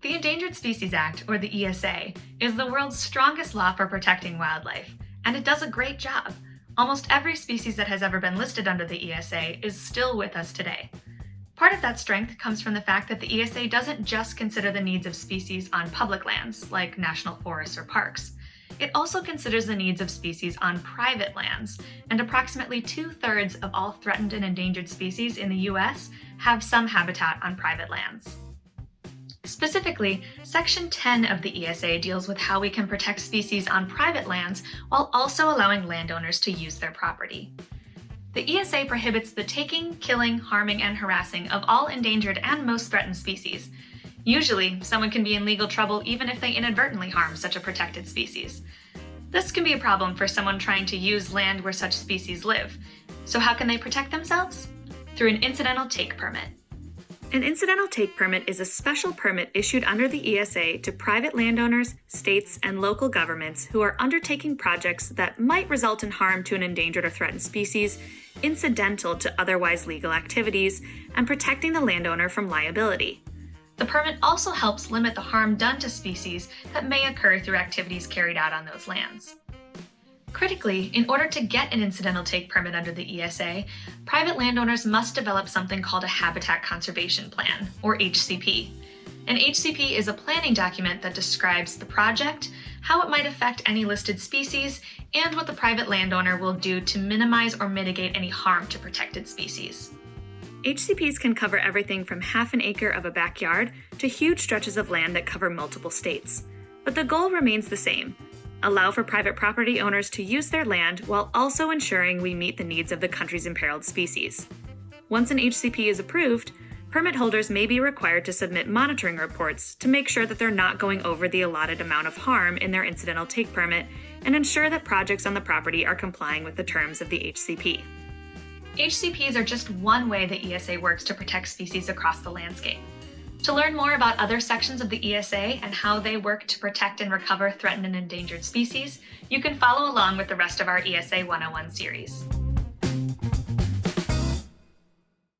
The Endangered Species Act, or the ESA, is the world's strongest law for protecting wildlife, and it does a great job. Almost every species that has ever been listed under the ESA is still with us today. Part of that strength comes from the fact that the ESA doesn't just consider the needs of species on public lands, like national forests or parks. It also considers the needs of species on private lands, and approximately 2/3 of all threatened and endangered species in the US have some habitat on private lands. Specifically, Section 10 of the ESA deals with how we can protect species on private lands while also allowing landowners to use their property. The ESA prohibits the taking, killing, harming, and harassing of all endangered and most threatened species. Usually, someone can be in legal trouble even if they inadvertently harm such a protected species. This can be a problem for someone trying to use land where such species live. So how can they protect themselves? Through an incidental take permit. An incidental take permit is a special permit issued under the ESA to private landowners, states, and local governments who are undertaking projects that might result in harm to an endangered or threatened species, incidental to otherwise legal activities, and protecting the landowner from liability. The permit also helps limit the harm done to species that may occur through activities carried out on those lands. Critically, in order to get an incidental take permit under the ESA, private landowners must develop something called a Habitat Conservation Plan, or HCP. An HCP is a planning document that describes the project, how it might affect any listed species, and what the private landowner will do to minimize or mitigate any harm to protected species. HCPs can cover everything from half an acre of a backyard to huge stretches of land that cover multiple states. But the goal remains the same: allow for private property owners to use their land while also ensuring we meet the needs of the country's imperiled species. Once an HCP is approved, permit holders may be required to submit monitoring reports to make sure that they're not going over the allotted amount of harm in their incidental take permit and ensure that projects on the property are complying with the terms of the HCP. HCPs are just one way the ESA works to protect species across the landscape. To learn more about other sections of the ESA and how they work to protect and recover threatened and endangered species, you can follow along with the rest of our ESA 101 series.